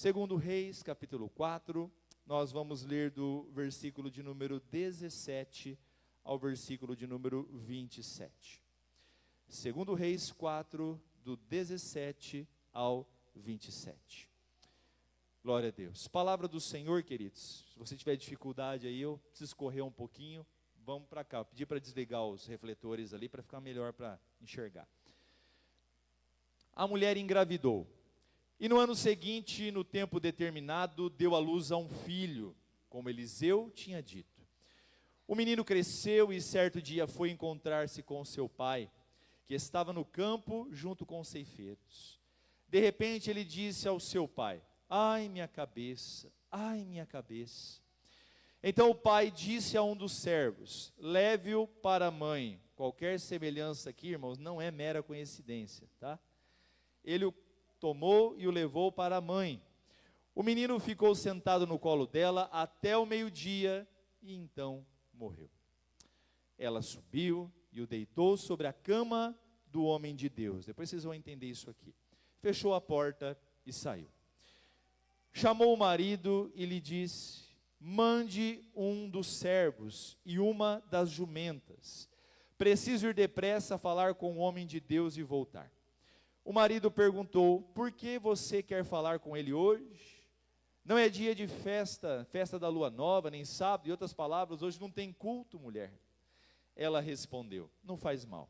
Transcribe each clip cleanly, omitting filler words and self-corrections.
Segundo Reis, capítulo 4, nós vamos ler do versículo de número 17 ao versículo de número 27. Segundo Reis 4, do 17 ao 27. Glória a Deus. Palavra do Senhor, queridos. Se você tiver dificuldade aí, eu preciso correr um pouquinho. Vamos para cá. Pedir para desligar os refletores ali para ficar melhor para enxergar. A mulher engravidou. E no ano seguinte, no tempo determinado, deu à luz a um filho, como Eliseu tinha dito. O menino cresceu e certo dia foi encontrar-se com seu pai, que estava no campo junto com os ceifeiros. De repente ele disse ao seu pai: ai minha cabeça, ai minha cabeça. Então o pai disse a um dos servos: leve-o para a mãe. Qualquer semelhança aqui, irmãos, não é mera coincidência, tá? Ele o tomou e o levou para a mãe. O menino ficou sentado no colo dela até o meio-dia e então morreu. Ela subiu e o deitou sobre a cama do homem de Deus. Depois vocês vão entender isso aqui. Fechou a porta e saiu. Chamou o marido e lhe disse: mande um dos servos e uma das jumentas. Preciso ir depressa falar com o homem de Deus e voltar. O marido perguntou: por que você quer falar com ele hoje? Não é dia de festa, festa da lua nova, nem sábado, em outras palavras, hoje não tem culto, mulher. Ela respondeu: não faz mal.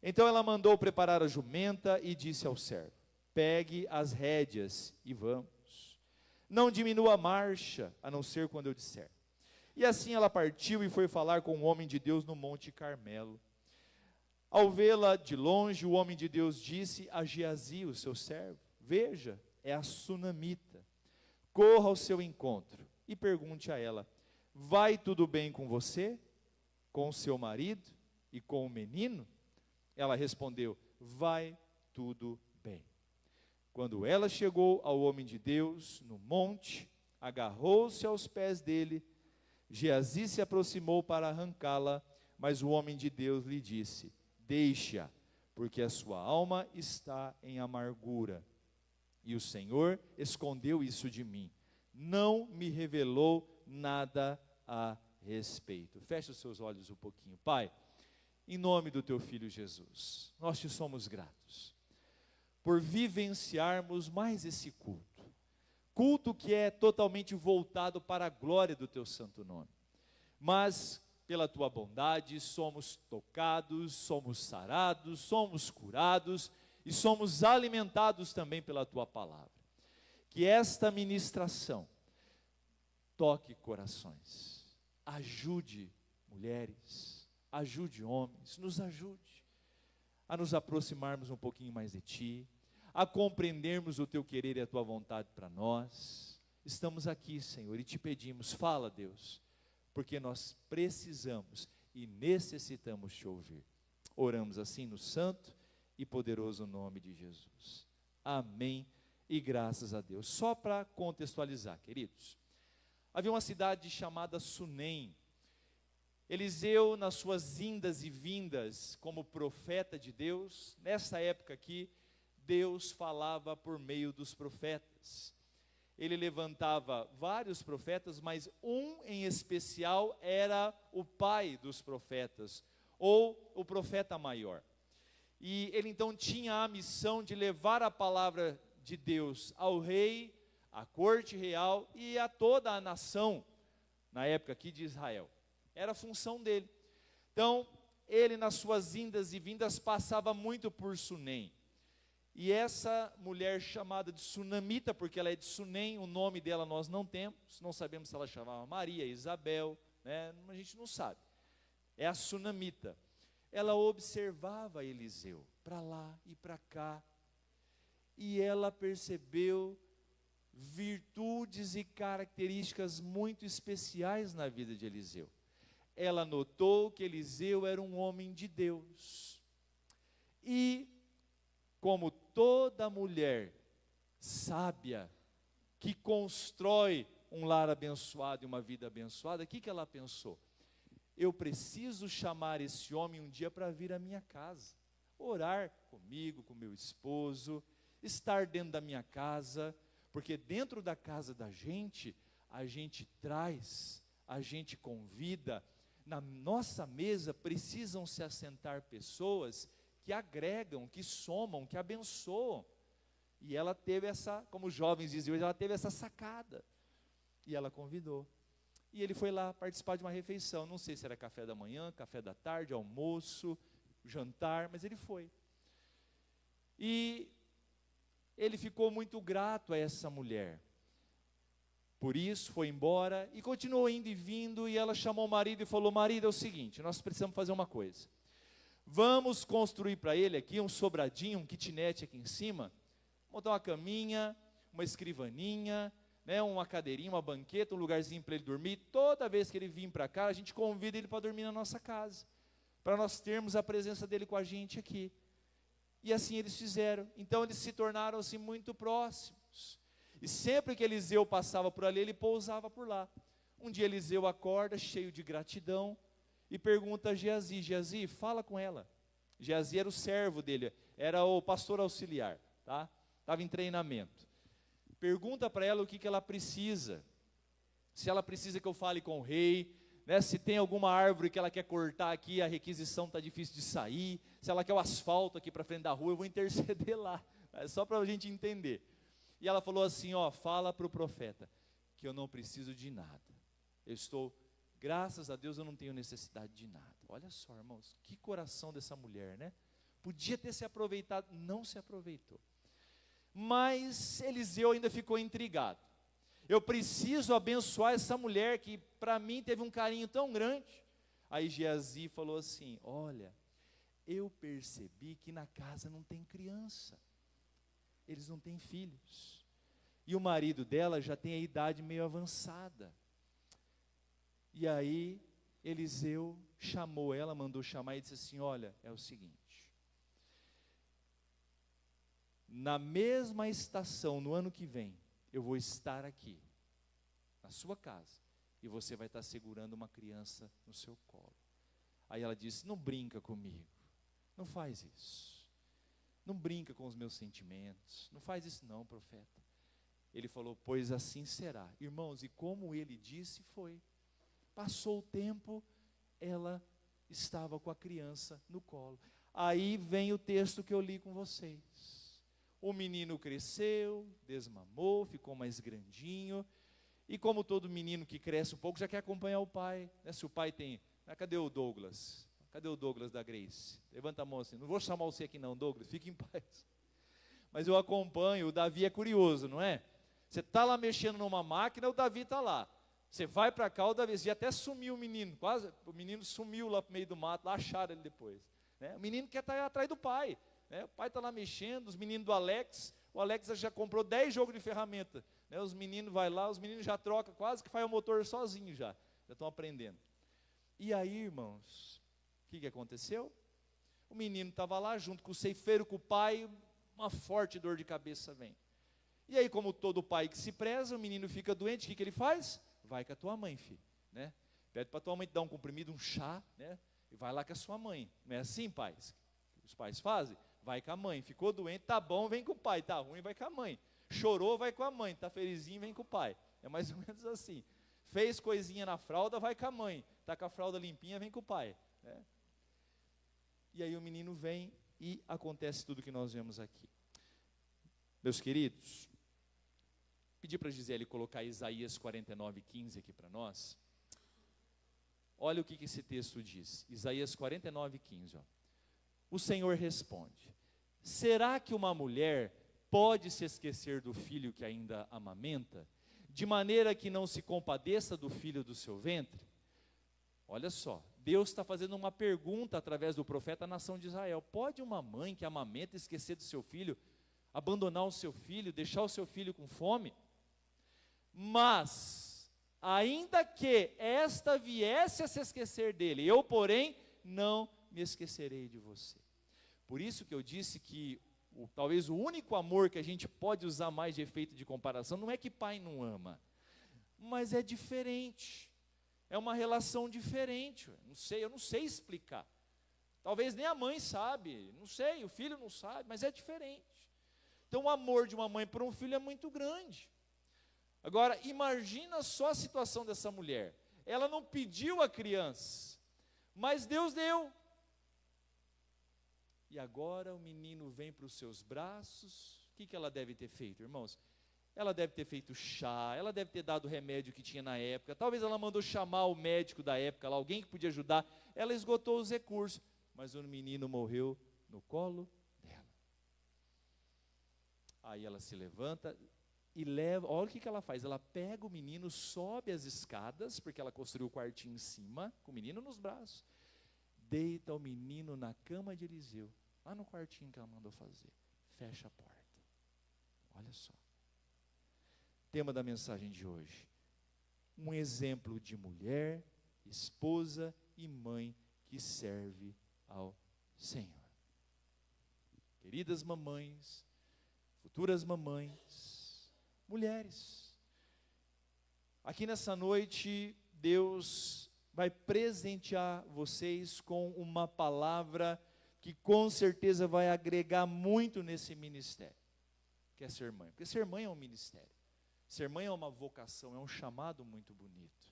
Então ela mandou preparar a jumenta e disse ao servo: pegue as rédeas e vamos. Não diminua a marcha, a não ser quando eu disser. E assim ela partiu e foi falar com o homem de Deus no Monte Carmelo. Ao vê-la de longe, o homem de Deus disse a Geazi, o seu servo: veja, é a sunamita. Corra ao seu encontro e pergunte a ela: vai tudo bem com você, com o seu marido e com o menino? Ela respondeu: vai tudo bem. Quando ela chegou ao homem de Deus no monte, agarrou-se aos pés dele. Geazi se aproximou para arrancá-la, mas o homem de Deus lhe disse: deixe-a, porque a sua alma está em amargura. E o Senhor escondeu isso de mim, não me revelou nada a respeito. Feche os seus olhos um pouquinho. Pai, em nome do teu Filho Jesus, nós te somos gratos por vivenciarmos mais esse culto que é totalmente voltado para a glória do teu santo nome. Mas pela tua bondade somos tocados, somos sarados, somos curados e somos alimentados também pela tua palavra. Que esta ministração toque corações, ajude mulheres, ajude homens, nos ajude a nos aproximarmos um pouquinho mais de ti, a compreendermos o teu querer e a tua vontade para nós. Estamos aqui, Senhor, e te pedimos: fala, Deus, porque nós precisamos e necessitamos te ouvir. Oramos assim no santo e poderoso nome de Jesus. Amém e graças a Deus. Só para contextualizar, queridos, havia uma cidade chamada Sunem. Eliseu, nas suas indas e vindas como profeta de Deus, nessa época aqui, Deus falava por meio dos profetas. Ele levantava vários profetas, mas um em especial era o pai dos profetas, ou o profeta maior. E ele então tinha a missão de levar a palavra de Deus ao rei, à corte real e a toda a nação, na época aqui de Israel. Era a função dele. Então, ele nas suas indas e vindas passava muito por Sunem. E essa mulher chamada de Sunamita, porque ela é de Sunem, o nome dela nós não temos, não sabemos se ela chamava Maria, Isabel, né? A gente não sabe. É a Sunamita. Ela observava Eliseu, para lá e para cá, e ela percebeu virtudes e características muito especiais na vida de Eliseu. Ela notou que Eliseu era um homem de Deus, e como toda mulher sábia, que constrói um lar abençoado e uma vida abençoada, o que ela pensou? Eu preciso chamar esse homem um dia para vir à minha casa, orar comigo, com meu esposo, estar dentro da minha casa, Porque dentro da casa da gente, a gente traz, a gente convida. Na nossa mesa precisam se assentar pessoas que agregam, que somam, que abençoam. E ela teve essa, como os jovens diziam, ela teve essa sacada. E ela convidou. E ele foi lá participar de uma refeição. Não sei se era café da manhã, café da tarde, almoço, jantar, mas ele foi. E ele ficou muito grato a essa mulher. Por isso, foi embora e continuou indo e vindo. E ela chamou o marido e falou: marido, é o seguinte, nós precisamos fazer uma coisa. Vamos construir para ele aqui um sobradinho, um kitnet aqui em cima. Montar uma caminha, uma escrivaninha, né, uma cadeirinha, uma banqueta, um lugarzinho para ele dormir. Toda vez que ele vir para cá, a gente convida ele para dormir na nossa casa, para nós termos a presença dele com a gente aqui. E assim eles fizeram. Então eles se tornaram assim muito próximos. E sempre que Eliseu passava por ali, ele pousava por lá. Um dia Eliseu acorda cheio de gratidão e pergunta a Geazi: Geazi, fala com ela. Geazi era o servo dele, era o pastor auxiliar, tá? Estava em treinamento. Pergunta para ela o que ela precisa. Se ela precisa que eu fale com o rei, né? Se tem alguma árvore que ela quer cortar aqui, a requisição está difícil de sair. Se ela quer o asfalto aqui para frente da rua, eu vou interceder lá. É só para a gente entender. E ela falou assim: ó, fala para o profeta que eu não preciso de nada. Eu estou, graças a Deus, eu não tenho necessidade de nada. Olha só, irmãos, que coração dessa mulher, né? Podia ter se aproveitado, não se aproveitou. Mas Eliseu ainda ficou intrigado. Eu preciso abençoar essa mulher que para mim teve um carinho tão grande. Aí Geazi falou assim: olha, eu percebi que na casa não tem criança. Eles não têm filhos. E o marido dela já tem a idade meio avançada. E aí Eliseu chamou ela, mandou chamar e disse assim: olha, é o seguinte, na mesma estação, no ano que vem, eu vou estar aqui, na sua casa, e você vai estar segurando uma criança no seu colo. Aí ela disse: não brinca comigo, não faz isso. Não brinca com os meus sentimentos, não faz isso não, profeta. Ele falou: pois assim será. Irmãos, e como ele disse, foi. Passou o tempo, ela estava com a criança no colo. Aí vem o texto que eu li com vocês. O menino cresceu, desmamou, ficou mais grandinho. E como todo menino que cresce um pouco, já quer acompanhar o pai, né? Se o pai tem... Cadê o Douglas? Cadê o Douglas da Grace? Levanta a mão assim. Não vou chamar você aqui não, Douglas, fique em paz. Mas eu acompanho, o Davi é curioso, não é? Você está lá mexendo numa máquina, o Davi está lá. Você vai para cá, o Davi, e até sumiu o menino, quase, o menino sumiu lá no meio do mato, lá acharam ele depois. Né? O menino quer estar atrás do pai, né? O pai está lá mexendo, os meninos do Alex, o Alex já comprou 10 jogos de ferramenta, né? Os meninos vai lá, os meninos já trocam, quase que faz o motor sozinho já estão aprendendo. E aí, irmãos, o que aconteceu? O menino estava lá junto com o ceifeiro, com o pai, uma forte dor de cabeça vem. E aí, como todo pai que se preza, o menino fica doente, o que ele faz? Vai com a tua mãe, filho, né? Pede para a tua mãe te dar um comprimido, um chá, né? E vai lá com a sua mãe. Não é assim, pais? Os pais fazem? Vai com a mãe. Ficou doente, tá bom, vem com o pai. Tá ruim, vai com a mãe. Chorou, vai com a mãe. Tá felizinho, vem com o pai. É mais ou menos assim. Fez coisinha na fralda, vai com a mãe. Tá com a fralda limpinha, vem com o pai, né? E aí o menino vem e acontece tudo que nós vemos aqui. Meus queridos, pedi para a Gisele colocar Isaías 49:15 aqui para nós. Olha o que esse texto diz. Isaías 49:15. O Senhor responde: será que uma mulher pode se esquecer do filho que ainda amamenta, de maneira que não se compadeça do filho do seu ventre? Olha só, Deus está fazendo uma pergunta através do profeta à nação de Israel. Pode uma mãe que amamenta esquecer do seu filho, abandonar o seu filho, deixar o seu filho com fome? Mas, ainda que esta viesse a se esquecer dele, eu, porém, não me esquecerei de você. Por isso que eu disse que talvez o único amor que a gente pode usar mais de efeito de comparação, não é que pai não ama, mas é diferente. É uma relação diferente, eu não sei explicar. Talvez nem a mãe sabe, não sei, o filho não sabe, mas é diferente. Então o amor de uma mãe por um filho é muito grande. Agora, imagina só a situação dessa mulher. Ela não pediu a criança, mas Deus deu. E agora o menino vem para os seus braços. O que ela deve ter feito, irmãos? Ela deve ter feito chá, ela deve ter dado o remédio que tinha na época. Talvez ela mandou chamar o médico da época, lá, alguém que podia ajudar. Ela esgotou os recursos, mas o menino morreu no colo dela. Aí ela se levanta e leva, olha o que ela faz. Ela pega o menino, sobe as escadas, porque ela construiu o quartinho em cima, com o menino nos braços. Deita o menino na cama de Eliseu, lá no quartinho que ela mandou fazer. Fecha a porta. Olha só. Tema da mensagem de hoje: um exemplo de mulher, esposa e mãe que serve ao Senhor. Queridas mamães, futuras mamães, mulheres, aqui nessa noite Deus vai presentear vocês com uma palavra que com certeza vai agregar muito nesse ministério, que é ser mãe. Porque ser mãe é um ministério. Ser mãe é uma vocação, é um chamado muito bonito,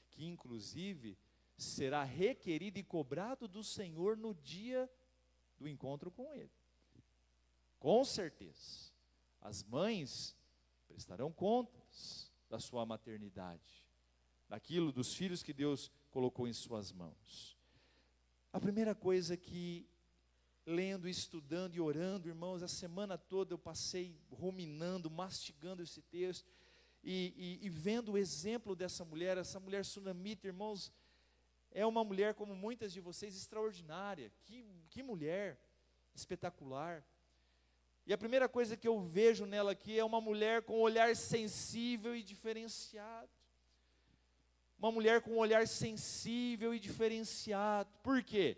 que inclusive será requerido e cobrado do Senhor no dia do encontro com Ele. Com certeza, as mães prestarão contas da sua maternidade, daquilo, dos filhos que Deus colocou em suas mãos. A primeira coisa que, lendo, estudando e orando, irmãos, a semana toda eu passei ruminando, mastigando esse texto, e vendo o exemplo dessa mulher, essa mulher sunamita, irmãos, é uma mulher, como muitas de vocês, extraordinária. Que mulher espetacular. E a primeira coisa que eu vejo nela aqui é uma mulher com um olhar sensível e diferenciado. Uma mulher com um olhar sensível e diferenciado. Por quê?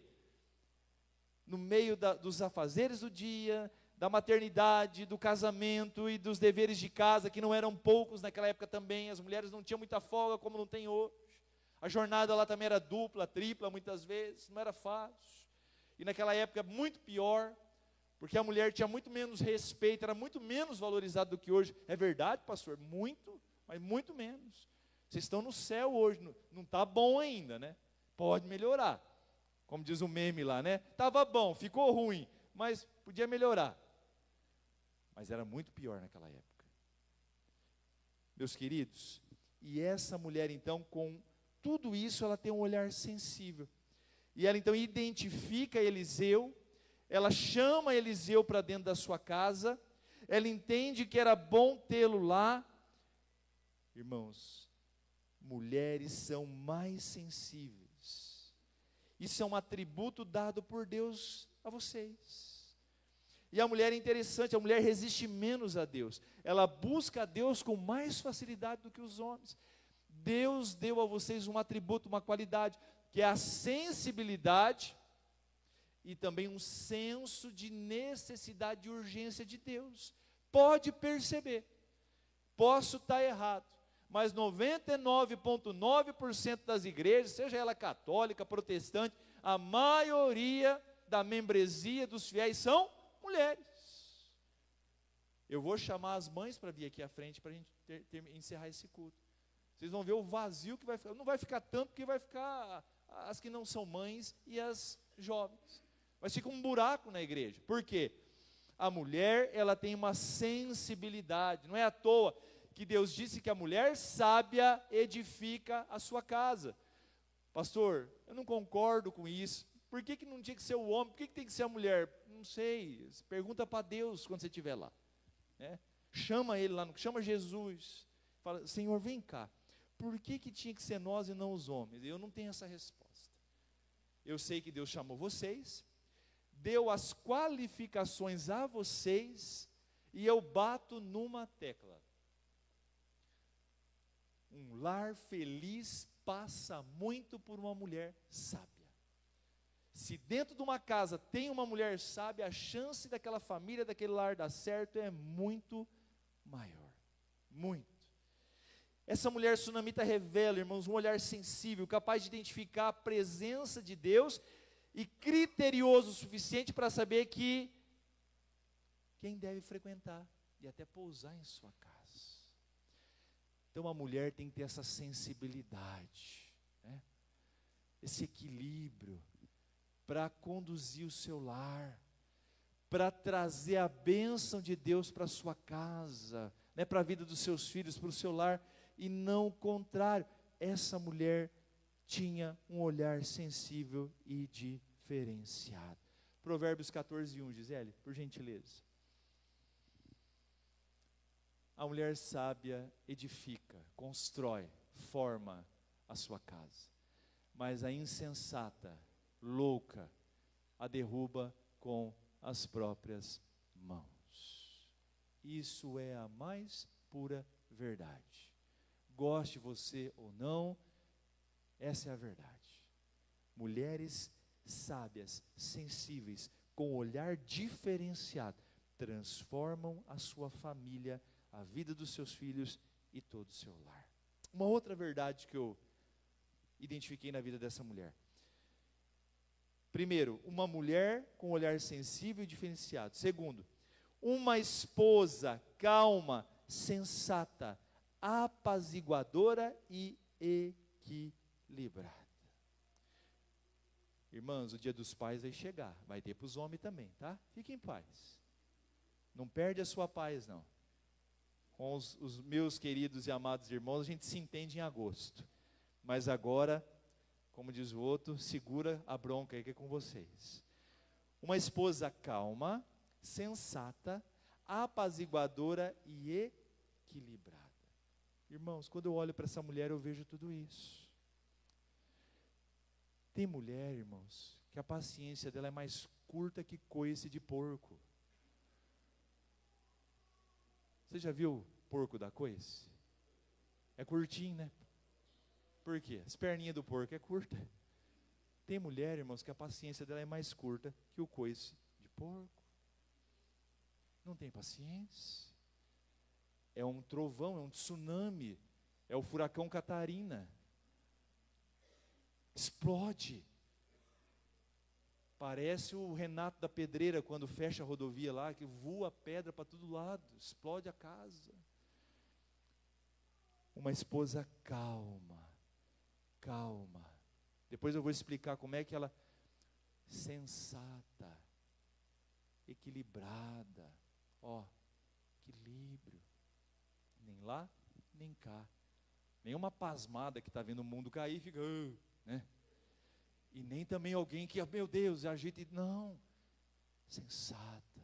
No meio dos afazeres do dia, da maternidade, do casamento e dos deveres de casa, que não eram poucos naquela época também, as mulheres não tinham muita folga como não tem hoje. A jornada lá também era dupla, tripla muitas vezes, não era fácil. E naquela época muito pior, porque a mulher tinha muito menos respeito, era muito menos valorizada do que hoje. É verdade, pastor? Muito, mas muito menos. Vocês estão no céu hoje, não está bom ainda, né? Pode melhorar. Como diz o meme lá, né? Estava bom, ficou ruim, mas podia melhorar. Mas era muito pior naquela época. Meus queridos, e essa mulher então, com tudo isso, ela tem um olhar sensível. E ela então identifica Eliseu, ela chama Eliseu para dentro da sua casa, ela entende que era bom tê-lo lá. Irmãos, mulheres são mais sensíveis. Isso é um atributo dado por Deus a vocês. E a mulher é interessante, a mulher resiste menos a Deus. Ela busca a Deus com mais facilidade do que os homens. Deus deu a vocês um atributo, uma qualidade, que é a sensibilidade e também um senso de necessidade e urgência de Deus. Pode perceber, posso estar errado, mas 99,9% das igrejas, seja ela católica, protestante, a maioria da membresia dos fiéis são mulheres. Eu vou chamar as mães para vir aqui à frente para a gente encerrar esse culto. Vocês vão ver o vazio que vai ficar. Não vai ficar tanto, porque vai ficar as que não são mães e as jovens. Mas fica um buraco na igreja. Por quê? A mulher, ela tem uma sensibilidade. Não é à toa que Deus disse que a mulher sábia edifica a sua casa. Pastor, eu não concordo com isso. Por que não tinha que ser o homem? Por que tem que ser a mulher? Não sei. Pergunta para Deus quando você estiver lá. Né? Chama ele lá, chama Jesus. Fala, Senhor, vem cá. Por que tinha que ser nós e não os homens? Eu não tenho essa resposta. Eu sei que Deus chamou vocês, deu as qualificações a vocês, e eu bato numa tecla. Um lar feliz passa muito por uma mulher sábia. Se dentro de uma casa tem uma mulher sábia, a chance daquela família, daquele lar dar certo é muito maior. Muito. Essa mulher sunamita revela, irmãos, um olhar sensível, capaz de identificar a presença de Deus e criterioso o suficiente para saber que quem deve frequentar e até pousar em sua casa. Então a mulher tem que ter essa sensibilidade, né? Esse equilíbrio para conduzir o seu lar, para trazer a bênção de Deus para a sua casa, né? Para a vida dos seus filhos, para o seu lar, e não o contrário. Essa mulher tinha um olhar sensível e diferenciado. Provérbios 14:1, Gisele, por gentileza. A mulher sábia edifica, constrói, forma a sua casa, mas a insensata, louca, a derruba com as próprias mãos. Isso é a mais pura verdade. Goste você ou não, essa é a verdade. Mulheres sábias, sensíveis, com olhar diferenciado, transformam a sua família, a vida dos seus filhos e todo o seu lar. Uma outra verdade que eu identifiquei na vida dessa mulher. Primeiro, uma mulher com olhar sensível e diferenciado. Segundo, uma esposa calma, sensata, apaziguadora e equilibrada. Irmãs, o dia dos pais vai chegar, vai ter para os homens também, tá? Fiquem em paz. Não perde a sua paz, não. Com os meus queridos e amados irmãos, a gente se entende em agosto. Mas agora, como diz o outro, segura a bronca aí que é com vocês. Uma esposa calma, sensata, apaziguadora e equilibrada. Irmãos, quando eu olho para essa mulher, eu vejo tudo isso. Tem mulher, irmãos, que a paciência dela é mais curta que coice de porco. Você já viu porco da coice? É curtinho, né? Por quê? As perninhas do porco é curta. Tem mulher, irmãos, que a paciência dela é mais curta que o coice de porco. Não tem paciência. É um trovão, é um tsunami, é o furacão Catarina. Explode. Parece o Renato da Pedreira quando fecha a rodovia lá, que voa pedra para todo lado, explode a casa. Uma esposa calma, calma. Depois eu vou explicar como é que ela, sensata, equilibrada, ó, equilíbrio. Nem lá, nem cá. Nenhuma pasmada que está vendo o mundo cair e fica, né? E nem também alguém que, meu Deus, agita. Não, sensata,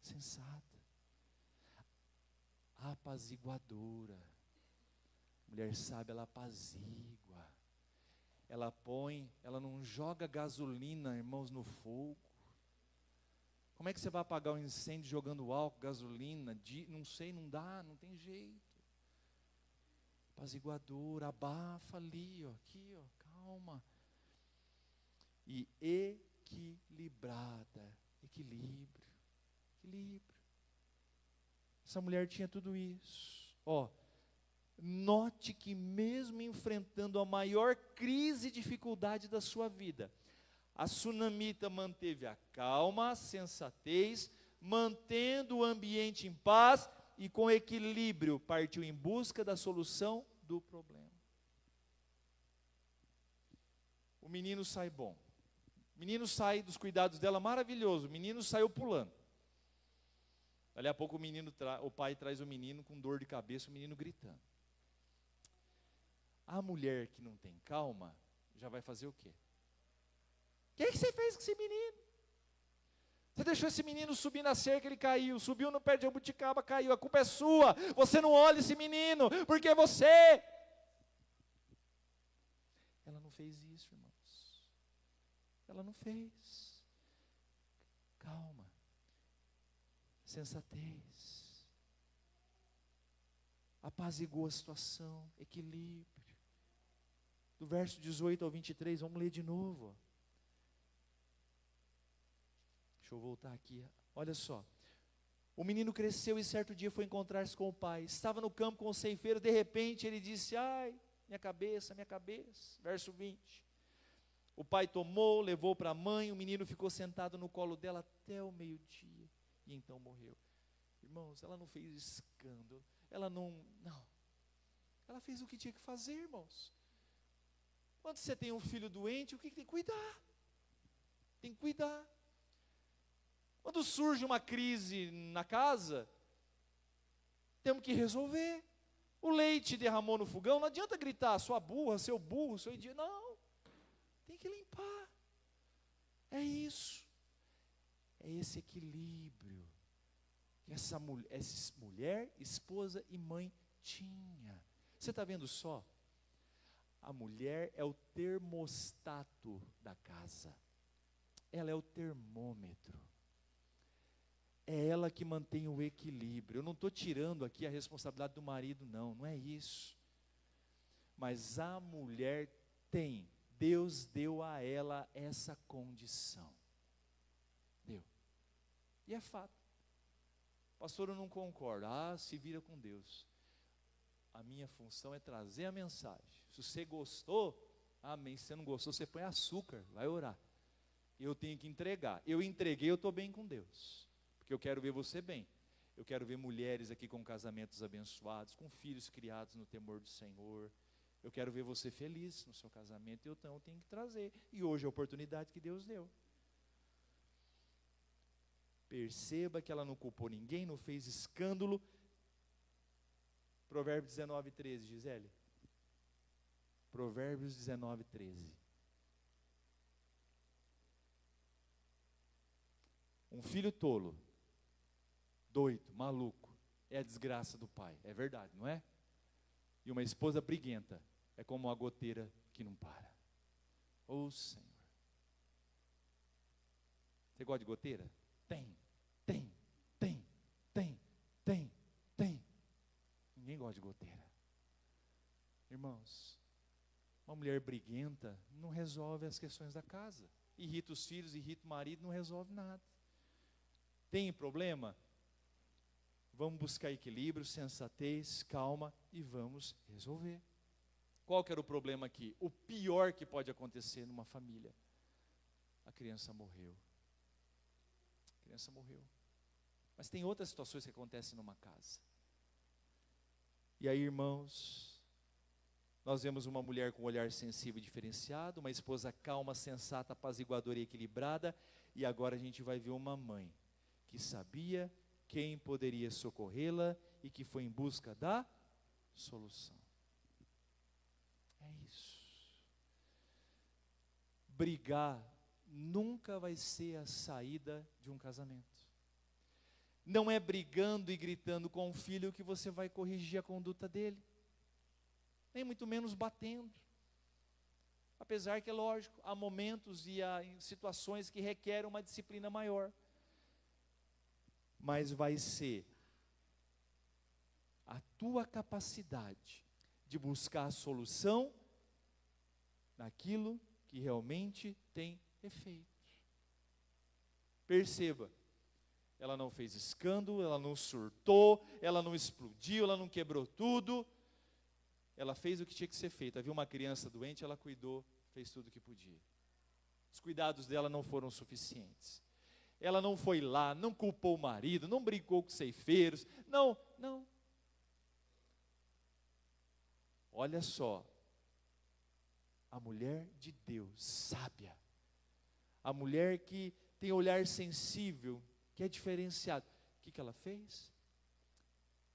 sensata, apaziguadora. Mulher sábia, ela apazigua. Ela põe, ela não joga gasolina, irmãos, no fogo. Como é que você vai apagar um incêndio jogando álcool, gasolina? Não sei, não dá, não tem jeito. Apaziguadora, abafa ali, ó, aqui, ó, calma. E equilibrada, equilíbrio. Essa mulher tinha tudo isso. Ó, note que mesmo enfrentando a maior crise e dificuldade da sua vida, a sunamita manteve a calma, a sensatez, mantendo o ambiente em paz e com equilíbrio partiu em busca da solução do problema. O menino sai bom. O menino sai dos cuidados dela maravilhoso. O menino saiu pulando. Dali a pouco o pai traz o menino com dor de cabeça, o menino gritando. A mulher que não tem calma, já vai fazer o quê? O que você fez com esse menino? Você deixou esse menino subir na cerca, ele caiu. Subiu no pé de jabuticaba, caiu. A culpa é sua. Você não olha esse menino, porque é você. Ela não fez isso, irmãos. Ela não fez. Calma. Sensatez. Apazigou a situação. Equilíbrio. Do verso 18 ao 23, vamos ler de novo. Deixa eu voltar aqui. Olha só. O menino cresceu e certo dia foi encontrar-se com o pai. Estava no campo com o ceifeiro. De repente ele disse: ai, minha cabeça, minha cabeça. Verso 20. O pai tomou, levou para a mãe. O menino ficou sentado no colo dela até o meio-dia. e então morreu. Irmãos, ela não fez escândalo, ela não, ela fez o que tinha que fazer, irmãos. Quando você tem um filho doente, o que tem que cuidar? Tem que cuidar. Quando surge uma crise na casa, temos que resolver. O leite derramou no fogão, não adianta gritar, sua burra, seu burro, seu idiota. Não, tem que limpar. É isso. É esse equilíbrio que essa mulher, esposa e mãe tinha. Você está vendo só? A mulher é o termostato da casa. Ela é o termômetro. É ela que mantém o equilíbrio. Eu não estou tirando aqui a responsabilidade do marido, não é isso. Mas a mulher tem, Deus deu a ela essa condição. Deu. E é fato. Pastor, eu não concordo. Se vira com Deus. A minha função é trazer a mensagem. Se você gostou, amém. Se você não gostou, você põe açúcar, vai orar. Eu tenho que entregar. Eu entreguei, eu estou bem com Deus. Porque eu quero ver você bem. Eu quero ver mulheres aqui com casamentos abençoados, com filhos criados no temor do Senhor. Eu quero ver você feliz no seu casamento, então eu tenho que trazer. E hoje é a oportunidade que Deus deu. Perceba que ela não culpou ninguém, não fez escândalo. Provérbios 19:13, Gisele. Provérbios 19:13. Um filho tolo, doido, maluco, é a desgraça do pai. É verdade, não é? E uma esposa briguenta é como uma goteira que não para. Ô Senhor. Você gosta de goteira? Tem. Ninguém gosta de goteira. Irmãos, uma mulher briguenta não resolve as questões da casa. Irrita os filhos, irrita o marido, não resolve nada. Tem problema? Vamos buscar equilíbrio, sensatez, calma e vamos resolver. Qual que era o problema aqui? O pior que pode acontecer numa família. A criança morreu. A criança morreu. Mas tem outras situações que acontecem numa casa. E aí, irmãos, nós vemos uma mulher com um olhar sensível e diferenciado, uma esposa calma, sensata, apaziguadora e equilibrada, e agora a gente vai ver uma mãe que sabia quem poderia socorrê-la e que foi em busca da solução. É isso. Brigar nunca vai ser a saída de um casamento. Não é brigando e gritando com o filho que você vai corrigir a conduta dele. Nem muito menos batendo. Apesar que é lógico, há momentos e há situações que requerem uma disciplina maior. Mas vai ser a tua capacidade de buscar a solução naquilo que realmente tem efeito. Perceba, ela não fez escândalo, ela não surtou, ela não explodiu, ela não quebrou tudo. Ela fez o que tinha que ser feito. Havia uma criança doente, ela cuidou, fez tudo o que podia. Os cuidados dela não foram suficientes. Ela não foi lá, não culpou o marido, não brigou com os ceifeiros, não. Olha só, a mulher de Deus, sábia, a mulher que tem olhar sensível, que é diferenciado. O que ela fez?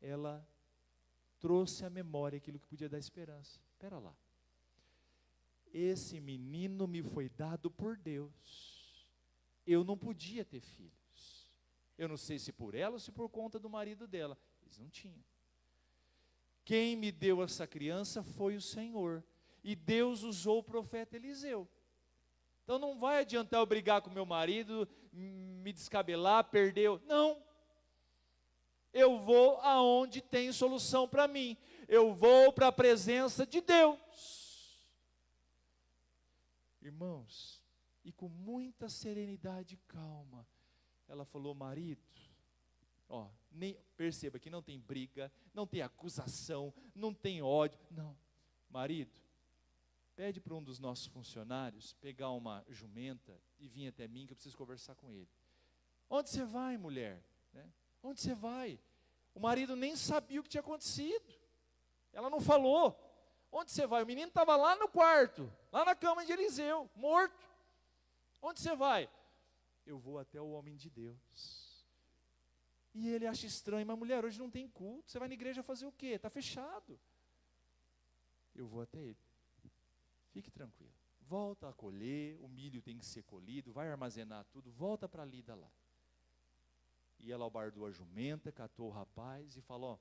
Ela trouxe à memória aquilo que podia dar esperança. Espera lá. Esse menino me foi dado por Deus. Eu não podia ter filhos. Eu não sei se por ela ou se por conta do marido dela. Eles não tinham. Quem me deu essa criança foi o Senhor. E Deus usou o profeta Eliseu. Então não vai adiantar eu brigar com meu marido, me descabelar, perder. Não. Eu vou aonde tem solução para mim. Eu vou para a presença de Deus. Irmãos, e com muita serenidade e calma, ela falou: marido, perceba que não tem briga, não tem acusação, não tem ódio. Não, marido, pede para um dos nossos funcionários pegar uma jumenta e vir até mim que eu preciso conversar com ele. Onde você vai, mulher? né? Onde você vai? O marido nem sabia o que tinha acontecido. Ela não falou. Onde você vai? O menino estava lá no quarto, lá na cama de Eliseu, morto. Onde você vai? Eu vou até o homem de Deus. E ele acha estranho, mas mulher, hoje não tem culto, você vai na igreja fazer o quê? Está fechado. Eu vou até ele. Fique tranquilo. Volta a colher, o milho tem que ser colhido, vai armazenar tudo, volta para a lida lá. E ela albardou a jumenta, catou o rapaz e falou, ó,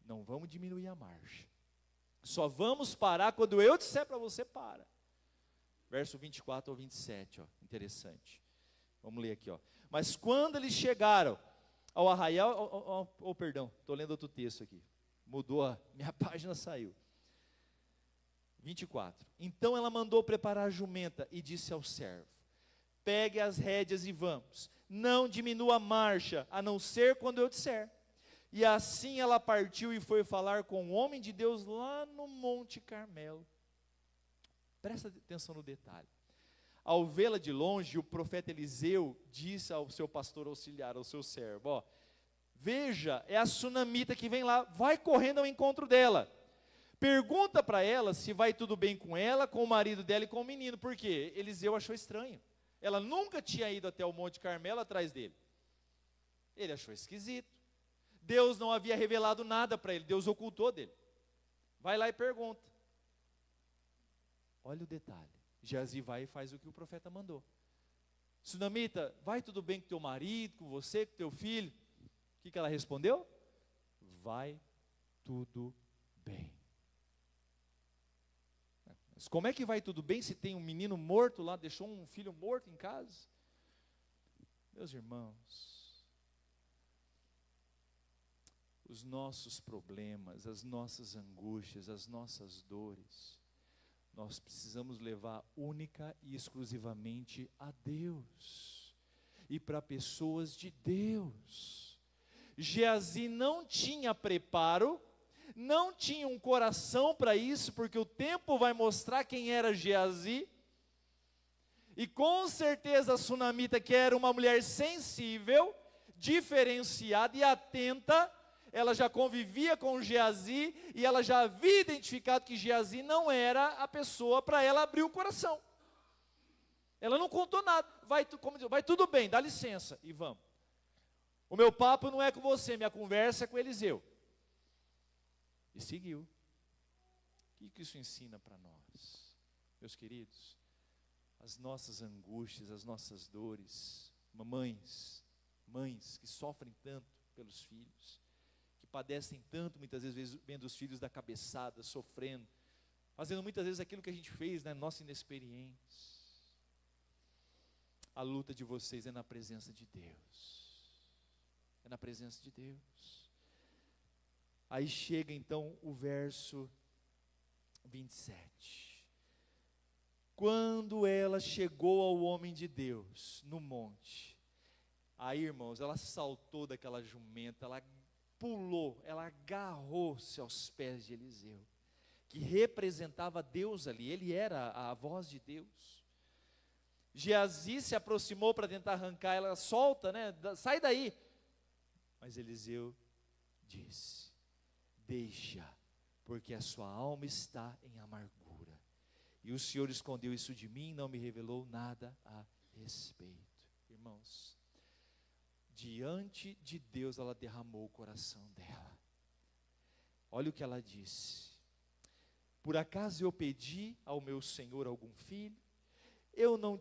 não vamos diminuir a marcha. Só vamos parar quando eu disser para você, para. Verso 24 ao 27, ó, interessante. Vamos ler aqui, ó. Mas quando eles chegaram ao arraial, perdão, estou lendo outro texto aqui. Mudou, minha página saiu. 24. Então ela mandou preparar a jumenta e disse ao servo, pegue as rédeas e vamos. Não diminua a marcha, a não ser quando eu disser. E assim ela partiu e foi falar com o homem de Deus lá no Monte Carmelo. Presta atenção no detalhe. Ao vê-la de longe, o profeta Eliseu disse ao seu pastor auxiliar, ao seu servo, ó, veja, é a sunamita que vem lá, vai correndo ao encontro dela. Pergunta para ela se vai tudo bem com ela, com o marido dela e com o menino, porque Eliseu achou estranho. Ela nunca tinha ido até o Monte Carmelo atrás dele. Ele achou esquisito. Deus não havia revelado nada para ele, Deus ocultou dele. Vai lá e pergunta. Olha o detalhe. Geazi vai e faz o que o profeta mandou. Sunamita, vai tudo bem com teu marido, com você, com teu filho? O que ela respondeu? Vai tudo bem. Mas como é que vai tudo bem se tem um menino morto lá, deixou um filho morto em casa? Meus irmãos, os nossos problemas, as nossas angústias, as nossas dores, nós precisamos levar única e exclusivamente a Deus, e para pessoas de Deus. Geazi não tinha preparo, não tinha um coração para isso, porque o tempo vai mostrar quem era Geazi, e com certeza a sunamita, que era uma mulher sensível, diferenciada e atenta, ela já convivia com Geazi, e ela já havia identificado que Geazi não era a pessoa para ela abrir o coração. Ela não contou nada, vai tudo bem, dá licença, e vamos. O meu papo não é com você, minha conversa é com Eliseu. E seguiu. O que isso ensina para nós? Meus queridos, as nossas angústias, as nossas dores, mães que sofrem tanto pelos filhos, que padecem tanto, muitas vezes, vendo os filhos da cabeçada, sofrendo, fazendo muitas vezes aquilo que a gente fez, né, nossa inexperiência. A luta de vocês é na presença de Deus. É na presença de Deus. Aí chega então o verso 27. Quando ela chegou ao homem de Deus, no monte, aí, irmãos, ela saltou daquela jumenta, ela pulou, ela agarrou-se aos pés de Eliseu, que representava Deus ali, ele era a voz de Deus. Geazi se aproximou para tentar arrancar, ela solta, né? Sai daí. Mas Eliseu disse, deixa, porque a sua alma está em amargura, e o Senhor escondeu isso de mim, não me revelou nada a respeito. Irmãos, diante de Deus ela derramou o coração dela. Olha o que ela disse: por acaso eu pedi ao meu Senhor algum filho? Eu não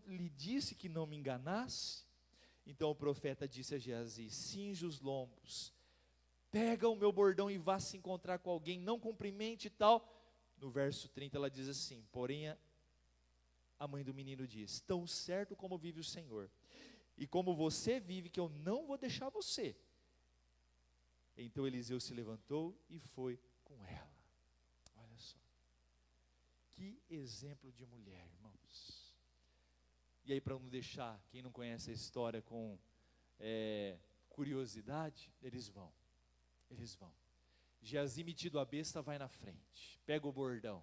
lhe disse que não me enganasse? Então o profeta disse a Geazi, cinge os lombos, pega o meu bordão e vá se encontrar com alguém, não cumprimente e tal. No verso 30 ela diz assim, porém a mãe do menino diz, tão certo como vive o Senhor, e como você vive, que eu não vou deixar você. Então Eliseu se levantou e foi com ela. Olha só, que exemplo de mulher, irmãos. E aí, para não deixar quem não conhece a história com curiosidade, eles vão. Geazi, metido a besta, vai na frente, pega o bordão,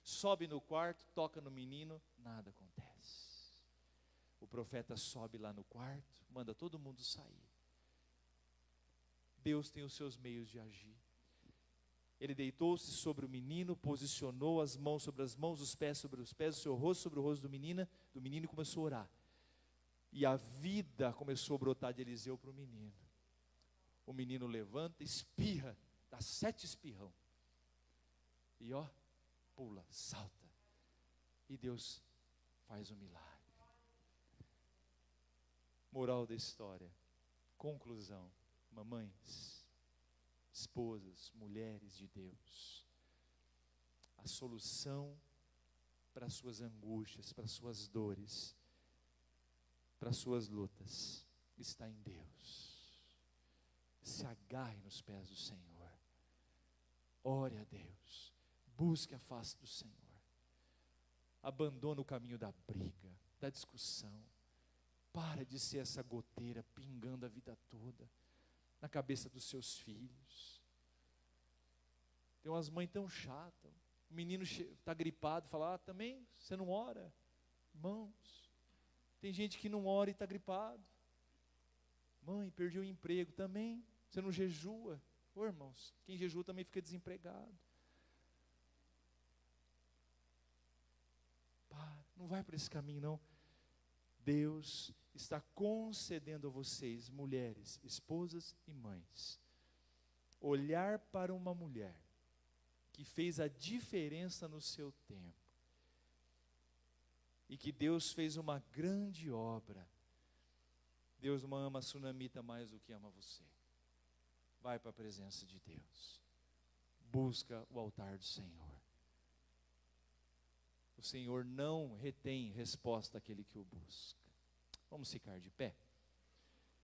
sobe no quarto, toca no menino, nada acontece. O profeta sobe lá no quarto, manda todo mundo sair. Deus tem os seus meios de agir. Ele deitou-se sobre o menino, posicionou as mãos sobre as mãos, os pés sobre os pés, o seu rosto sobre o rosto do menino e começou a orar. E a vida começou a brotar de Eliseu para o menino. O menino levanta, espirra, dá 7 espirrão. E pula, salta. E Deus faz um milagre. Moral da história, conclusão, mamães, esposas, mulheres de Deus, a solução para as suas angústias, para as suas dores, para as suas lutas, está em Deus. Se agarre nos pés do Senhor, ore a Deus, busque a face do Senhor, abandone o caminho da briga, da discussão, para de ser essa goteira pingando a vida toda na cabeça dos seus filhos. Tem umas mães tão chatas, o menino está gripado, fala, também você não ora? Irmãos, tem gente que não ora e está gripado. Mãe, perdi o emprego, também você não jejua? Irmãos, quem jejua também fica desempregado. Não vai para esse caminho não. Deus está concedendo a vocês, mulheres, esposas e mães, olhar para uma mulher que fez a diferença no seu tempo e que Deus fez uma grande obra. Deus não ama a sunamita mais do que ama você. Vai para a presença de Deus, busca o altar do Senhor. O Senhor não retém resposta àquele que o busca. Vamos ficar de pé?